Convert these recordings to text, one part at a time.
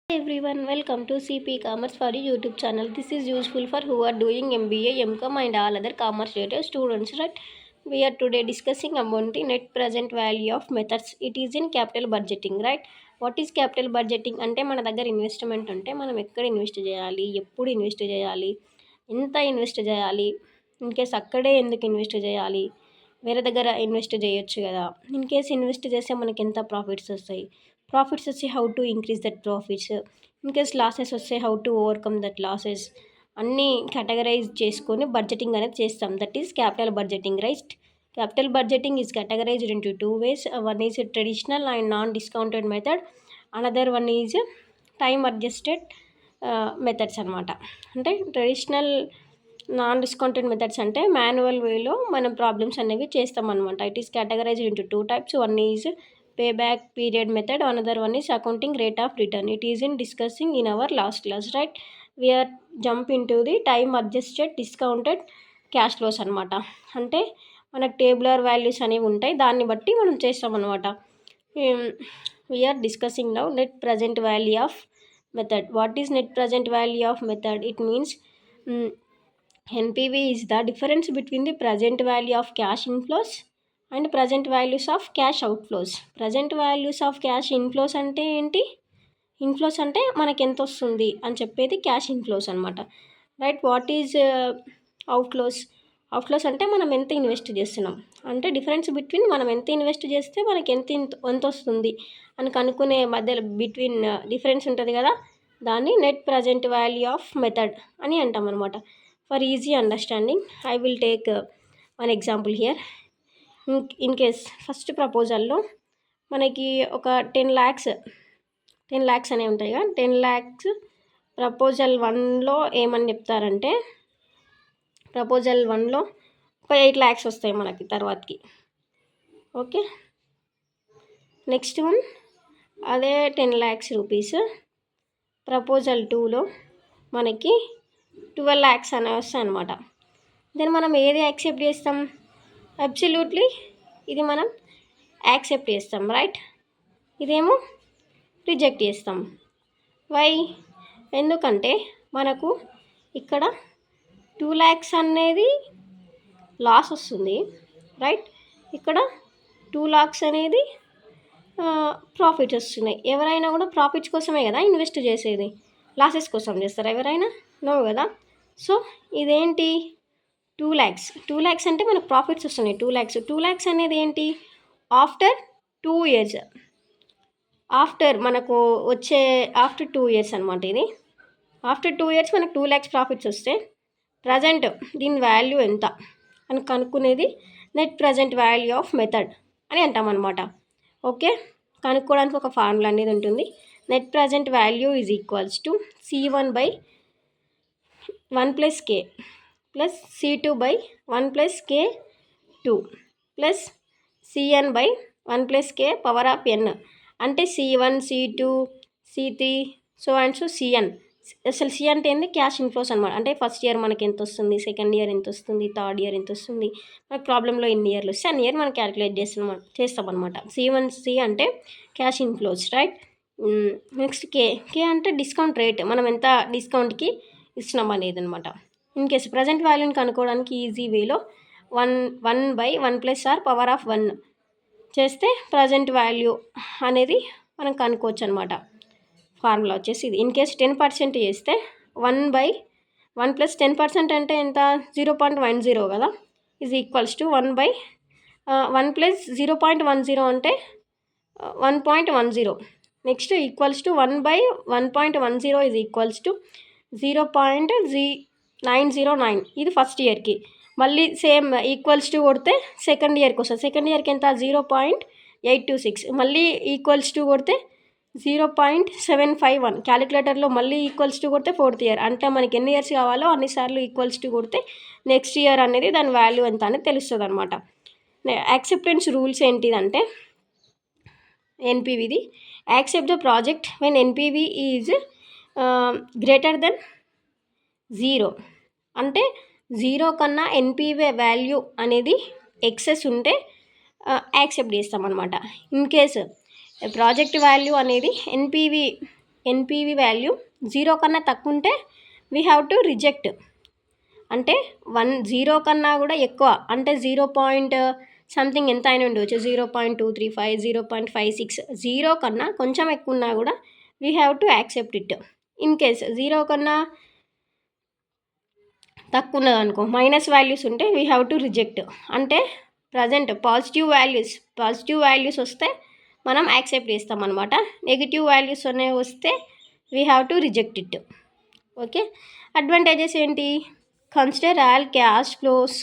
Hi everyone, welcome to CP Commerce for you YouTube channel. This is useful for who are doing MBA, MCOM and all other commerce related students, right? We are today discussing about the net present value of methods. It is in capital budgeting, right? What is capital budgeting? అంటే మన దగ్గర investment ఉంటే మనం ఎక్కడ invest చేయాలి, ఎప్పుడు invest చేయాలి, ఎంత ఇన్వెస్ట్ చేయాలి, ఇన్ కేస్ అక్కడే ఎందుకు ఇన్వెస్ట్ చేయాలి, వేరే దగ్గర ఇన్వెస్ట్ చేయొచ్చు కదా, ఇన్ కేస్ ఇన్వెస్ట్ చేస్తే మనకి ఎంత ప్రాఫిట్స్ వస్తాయి, ప్రాఫిట్స్ వచ్చి how to increase that profits, in case losses వస్తే how to overcome that losses, అన్నీ కేటగరైజ్ చేసుకొని బడ్జెటింగ్ అనేది చేస్తాం. That is capital budgeting, right? Capital budgeting is categorized into two ways. One is traditional and non discounted method, another one is time adjusted methods అనమాట. అంటే traditional non discounted methods అంటే manual వేలో మనం problems అనేవి చేస్తాం అనమాట. It is categorized into two types. One is payback period method, another one is accounting rate of return. It is in discussing in our last class, right? We are jump into the time adjusted discounted cash flows అనమాట. అంటే మనకు tabular values అనేవి ఉంటాయి, దాన్ని బట్టి మనం చేస్తాం అనమాట. We are discussing now net present value of method. What is net present value of method? It means NPV is the difference between the present value of cash inflows and present values of cash outflows. Present values of cash inflows అంటే ఏంటి? Inflows అంటే మనకి ఎంత వస్తుంది అని చెప్పేది cash inflows అనమాట, right? What is outflows? Outflows అంటే మనం ఎంత ఇన్వెస్ట్ చేస్తున్నాం, అంటే డిఫరెన్స్ బిట్వీన్ మనం ఎంత ఇన్వెస్ట్ చేస్తే మనకి ఎంత వస్తుంది అని కనుక్కునే మధ్యలో బిట్వీన్ డిఫరెన్స్ ఉంటుంది కదా, దాన్ని net present value of method అని అంటాం అనమాట. For easy understanding I will take one example here. In case first ప్రపోజల్లో మనకి ఒక 10 lakhs అనేవి ఉంటాయి కదా, 10 lakhs ప్రపోజల్ 1లో ఏమని చెప్తారంటే, ప్రపోజల్ 1లో ఒక 8 lakhs వస్తాయి మనకి తర్వాతకి. ఓకే, నెక్స్ట్ వన్ అదే 10 lakhs రూపీస్ ప్రపోజల్ 2లో మనకి 12 lakhs అనేవి వస్తాయి అనమాట. దెన్ మనం ఏది యాక్సెప్ట్ చేస్తాం? అబ్సల్యూట్లీ ఇది మనం యాక్సెప్ట్ చేస్తాం, రైట్? ఇదేమో రిజెక్ట్ చేస్తాం. వై? ఎందుకంటే మనకు ఇక్కడ 2 lakhs అనేది లాస్ వస్తుంది, రైట్? ఇక్కడ 2 lakhs అనేది ప్రాఫిట్స్ వస్తున్నాయి. ఎవరైనా కూడా ప్రాఫిట్స్ కోసమే కదా ఇన్వెస్ట్ చేసేది, లాసెస్ కోసం చేస్తారా ఎవరైనా? నో కదా. సో ఇదేంటి? 2 lakhs అంటే మనకు ప్రాఫిట్స్ వస్తున్నాయి. 2 lakhs అనేది ఏంటి? ఆఫ్టర్ 2 years, ఆఫ్టర్ మనకు వచ్చే ఆఫ్టర్ 2 years అనమాట. ఇది ఆఫ్టర్ 2 years మనకు 2 lakhs ప్రాఫిట్స్ వస్తే ప్రజెంట్ దీని వాల్యూ ఎంత అని కనుక్కునేది net present value of method అని అంటాం అనమాట. ఓకే, కనుక్కోవడానికి ఒక ఫార్ములా అనేది ఉంటుంది. Net present value is equals to C1/1 + K plus C2/1 + K2 ప్లస్ CN/1 + K power of n. అంటే C1, C2, C3 so and so CN. అసలు C అంటే ఏంది? క్యాష్ ఇన్ఫ్లోస్ అనమాట. అంటే ఫస్ట్ ఇయర్ మనకి ఎంత వస్తుంది, సెకండ్ ఇయర్ ఎంత వస్తుంది, థర్డ్ ఇయర్ ఎంత వస్తుంది, మనకు ప్రాబ్లంలో ఎన్ని ఇయర్లు వస్తే అన్ని ఇయర్ మనం క్యాలిక్యులేట్ చేస్తాం అనమాట. C అంటే cash inflows, right? Next K అంటే డిస్కౌంట్ రేట్, మనం ఎంత డిస్కౌంట్కి ఇస్తున్నాం అనేది అనమాట. ఇన్ కేసు ప్రజెంట్ వాల్యూని కనుక్కోవడానికి ఈజీ వేలో 1/1 + R పవర్ ఆఫ్ 1 చేస్తే ప్రజెంట్ వాల్యూ అనేది మనం కనుక్కోవచ్చు అనమాట. ఫార్ములా వచ్చేసి ఇది. ఇన్ కేసు 10% చేస్తే 1/1 + 10% అంటే ఎంత? 0.10 కదా, ఈజ్ ఈక్వల్స్ టు 1/1 + 0.10 అంటే 1.10. Next equals to 1/1.10 is equals to 0.909. ఇది ఫస్ట్ ఇయర్కి. మళ్ళీ సేమ్ ఈక్వల్స్ టు కొడితే సెకండ్ ఇయర్కి వస్తుంది. సెకండ్ ఇయర్కి ఎంత? 0.826. మళ్ళీ ఈక్వల్స్ టు కొడితే 0.751. క్యాలిక్యులేటర్లో మళ్ళీ ఈక్వల్స్ టు కొడితే ఫోర్త్ ఇయర్. అంటే మనకి ఎన్ని ఇయర్స్ కావాలో అన్నిసార్లు ఈక్వల్స్ టు కొడితే నెక్స్ట్ ఇయర్ అనేది దాని వాల్యూ ఎంత అనేది తెలుస్తుంది అనమాట. యాక్సెప్టెన్స్ రూల్స్ ఏంటిదంటే NPVది accept the project when NPV is greater than 0. అంటే 0 కన్నా NPV వాల్యూ అనేది ఎక్సెస్ ఉంటే యాక్సెప్ట్ చేస్తాం అనమాట. ఇన్ కేసు ప్రాజెక్ట్ వాల్యూ అనేది NPV ఎన్పివి వాల్యూ 0 కన్నా తక్కువ ఉంటే వీ హ్యావ్ టు రిజెక్ట్. అంటే 0 కన్నా కూడా ఎక్కువ అంటే 0. సంథింగ్ ఎంత అయినా ఉండవచ్చు, 0.235, 0.56, 0 కన్నా కొంచెం ఎక్కువ ఉన్నా కూడా we have to accept it. In case 0 కన్నా తక్కువ ఉన్నది అనుకో, మైనస్ వాల్యూస్ ఉంటే వీ హ్యావ్ టు రిజెక్ట్. అంటే ప్రజెంట్ పాజిటివ్ వాల్యూస్ వస్తే మనం యాక్సెప్ట్ చేస్తాం అనమాట. నెగిటివ్ వాల్యూస్ అనేవి వస్తే we have to reject it. Okay, advantages ఏంటి? Consider all cash flows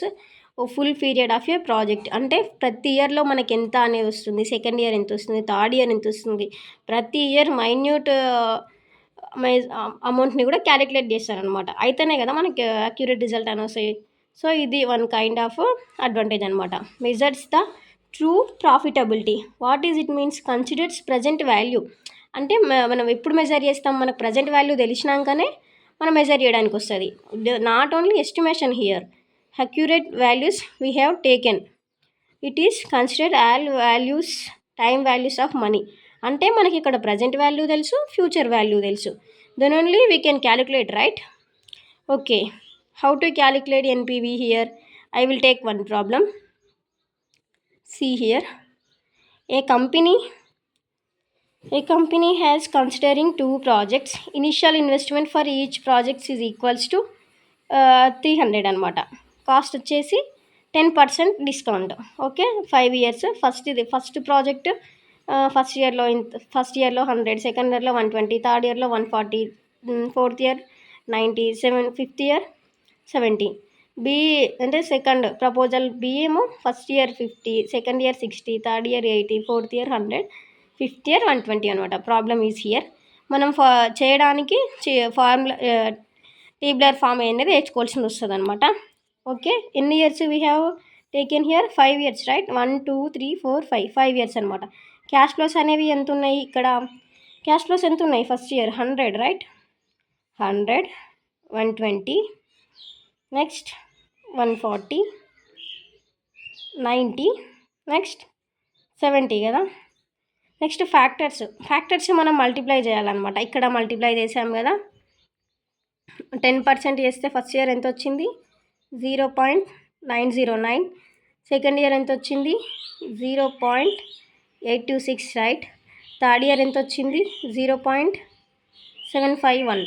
full period of a project. అంటే ప్రతి ఇయర్లో మనకి ఎంత అనేది వస్తుంది, సెకండ్ ఇయర్ ఎంత వస్తుంది, థర్డ్ ఇయర్ ఎంత వస్తుంది, ప్రతి ఇయర్ మైన్యూట్ అమౌంట్ని కూడా క్యాలిక్యులేట్ చేస్తారనమాట. అయితేనే కదా మనకి అక్యురేట్ రిజల్ట్ అని వస్తాయి. సో ఇది వన్ కైండ్ ఆఫ్ అడ్వాంటేజ్ అనమాట. Measures the true profitability. What is it means? Considers present value. అంటే మనం ఎప్పుడు మెజర్ చేస్తాం? మనకు ప్రజెంట్ వాల్యూ తెలిసినాకనే మనం మెజర్ చేయడానికి వస్తుంది. Not only estimation here, accurate values we have taken. It is consider all values, time values of money. అంటే మనకి ఇక్కడ ప్రజెంట్ వాల్యూ తెలుసు, ఫ్యూచర్ వాల్యూ తెలుసు. Then only we can calculate, right? Okay, how to calculate NPV here? I will take one problem. See here, a company has considering 2 projects. Initial investment for each project is equals to 300 అనమాట. Cost వచ్చేసి 10% discount. Okay, 5 years. First project first ఇయర్లో 100, second ఇయర్లో 120, third ఇయర్లో 140, fourth year 90, fifth year 70. B అంటే second proposal B ఏమో first year 50, second year 60, third year 80, fourth year 100, fifth year 120 అనమాట. Problem is here. మనం చేయడానికి ఫార్ములా టేబులర్ ఫామ్ అనేది నేర్చుకోవాల్సింది వస్తుంది అనమాట. ఓకే, ఎన్ని years we have taken here? 5 years, right? 1, 2, 3, 4, 5 years అనమాట. క్యాష్ ఫ్లోస్ అనేవి ఎంత ఉన్నాయి ఇక్కడ? క్యాష్ ఫ్లోస్ ఎంత ఉన్నాయి? First year 100, right? 100, 120, next 140, 90, next 70 కదా. నెక్స్ట్ ఫ్యాక్టర్స్ మనం మల్టిప్లై చేయాలన్నమాట. ఇక్కడ మల్టిప్లై చేసాం కదా. 10% చేస్తే ఫస్ట్ ఇయర్ ఎంత వచ్చింది? 0.909. సెకండ్ ఇయర్ ఎంత వచ్చింది? 0.826, రైట్? థర్డ్ ఇయర్ ఎంత వచ్చింది? 0.751.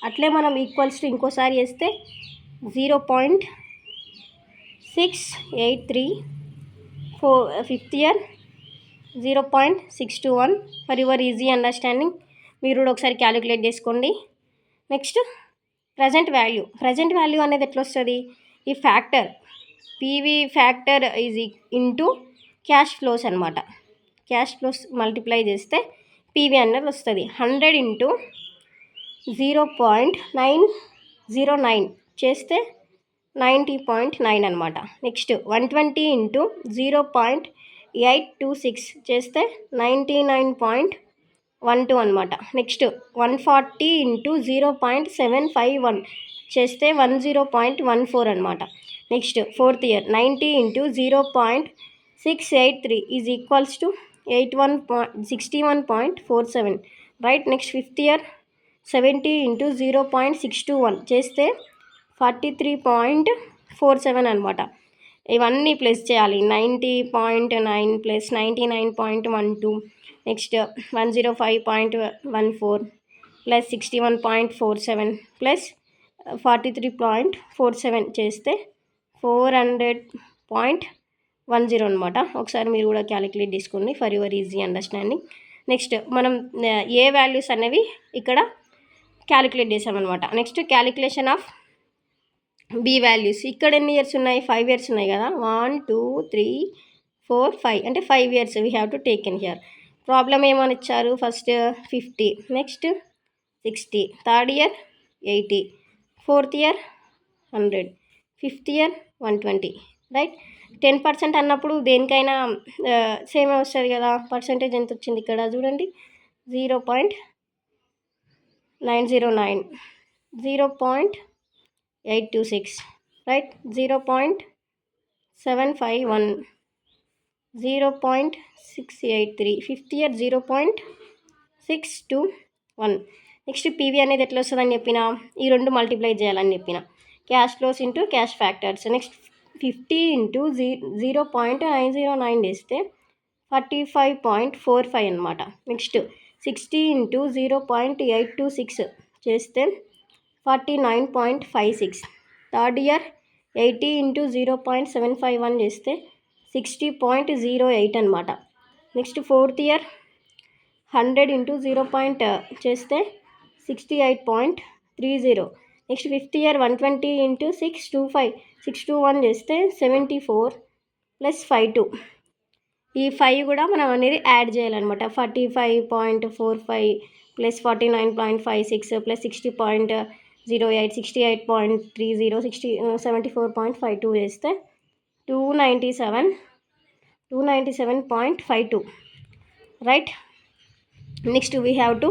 అట్లే మనం ఈక్వల్స్ టు ఇంకోసారి చేస్తే 0.683. Fifth year 0.621. For your easy understanding మీరు కూడా ఒకసారి క్యాలిక్యులేట్ చేసుకోండి. నెక్స్ట్ ప్రజెంట్ వాల్యూ అనేది ఎట్లా వస్తుంది? ఈ factor PV factor is into cash flows అనమాట. క్యాష్ ఫ్లోస్ మల్టిప్లై చేస్తే పీవీ అనేది వస్తుంది. 100 ఇంటూ 0.909 చేస్తే 90.9 అనమాట. నెక్స్ట్ 120 ఇంటూ 0.826 చేస్తే 99.12 అనమాట. నెక్స్ట్ 140 ఇంటూ 0.751 చేస్తే 10.14 అనమాట. Next fourth year 90 into 0.683 is equals to 61.47, right? Next fifth year 70 into 0.621 చేస్తే 43.47 అనమాట. ఇవన్నీ ప్లస్ చేయాలి. 90.9 ప్లస్ 99.12, నెక్స్ట్ 105.14 ప్లస్ 61.47 ప్లస్ 43.47 చేస్తే 400.10 అనమాట. ఒకసారి మీరు కూడా క్యాలిక్యులేట్ చేసుకోండి for your easy understanding. Next మనం ఏ వాల్యూస్ అనేవి ఇక్కడ క్యాలిక్యులేట్ చేసామన్నమాట. Next calculation of B values. ఇక్కడ ఎన్ని ఇయర్స్ ఉన్నాయి? 5 years ఉన్నాయి కదా. 1, 2, 3, 4, 5 అంటే 5 years we have to taken here. Problem ఏమని ఇచ్చారు? First 50, next 60, third year 80, fourth year 100, fifth year 120, right? 10% అన్నప్పుడు దేనికైనా సేమే వస్తుంది కదా. పర్సంటేజ్ ఎంత వచ్చింది ఇక్కడ చూడండి? 0.909, 0.826, right? 0.751, 0.683, fifth year 0.621, next PV అనేది ఎట్లా వస్తుందని చెప్పిన, ఈ రెండు మల్టిప్లై చేయాలని చెప్పిన. Cash flows into cash factors. Next 50 into 0.909 చేస్తే 45.45 అనమాట. నెక్స్ట్ 60 ఇంటూ 0.826 చేస్తే 49.56. థర్డ్ ఇయర్ 80 ఇంటూ 0.751 చేస్తే 60.08 అనమాట. నెక్స్ట్ ఫోర్త్ ఇయర్ 100 ఇంటూ 0 చేస్తే 68.30. నెక్స్ట్ ఫిఫ్త్ ఇయర్ 120 ఇంటూ 621 చేస్తే 74 ప్లస్ 52. ఈ 5 కూడా మనం అనేది యాడ్ చేయాలన్నమాట. 45.45 ప్లస్ 49.56 ప్లస్ 60.08 68.30 74.52 చేస్తే 297.52, right. Next we have to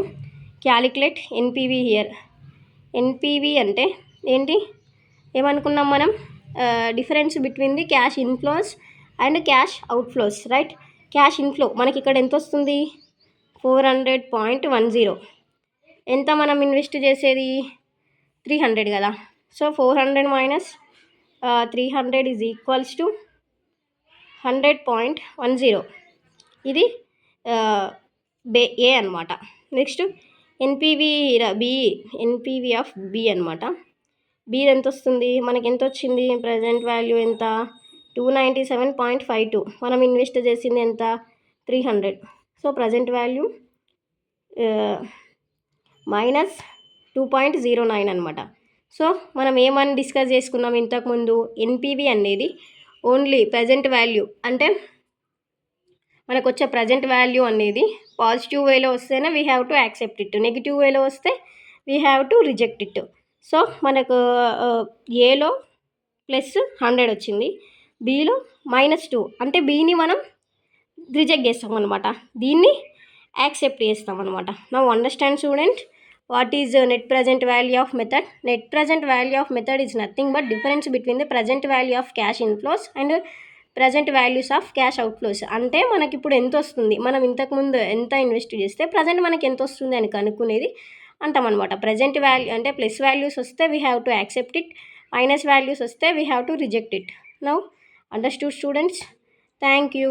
calculate NPV here. NPV అంటే ఏంటి, ఏమనుకున్నాం మనం, difference between the cash inflows and cash outflows, right. Cash inflow మనకి ఇక్కడ ఎంత వస్తుంది, 400.10. ఎంత మనం ఇన్వెస్ట్ చేసేది 300 కదా. So 400 minus 300 is equals to 100.10. ఇది ఏ అనమాట. Next NPV NPV of B అనమాట. బి ఎంత వస్తుంది, మనకి ఎంత వచ్చింది, ప్రజెంట్ వాల్యూ ఎంత 297.52. మనం ఇన్వెస్ట్ చేసింది ఎంత 300. సో ప్రజెంట్ వాల్యూ మైనస్ 2.09 అనమాట. సో మనం ఏమని డిస్కస్ చేసుకున్నాం ఇంతకుముందు, ఎన్పివి అనేది ఓన్లీ ప్రజెంట్ వాల్యూ, అంటే మనకు వచ్చే ప్రజెంట్ వాల్యూ అనేది పాజిటివ్ వేలో వస్తేనే we have to accept it, negative వేలో వస్తే we have to reject it. So మనకు ఏలో ప్లస్ 100 వచ్చింది, బీలో -2, అంటే బీని మనం రిజెక్ట్ చేస్తాం అనమాట, దీన్ని యాక్సెప్ట్ చేస్తాం అనమాట. Now understand student, what is net present value of method. Net present value of method is nothing but difference between the present value of cash inflows and present values of cash outflows. అంటే మనకి ఇప్పుడు ఎంత వస్తుంది, మనం ఇంతకుముందు ఎంత invest చేస్తే present మనకి ఎంత వస్తుంది అని కనుక్కునేది అంటామన్నమాట. ప్రజెంట్ వాల్యూ అంటే ప్లస్ వాల్యూస్ వస్తే we have to accept it, minus values వస్తే we have to reject it. Now understood students, thank you.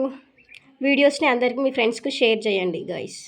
వీడియోస్ని అందరికీ మీ ఫ్రెండ్స్కి షేర్ చేయండి గైస్.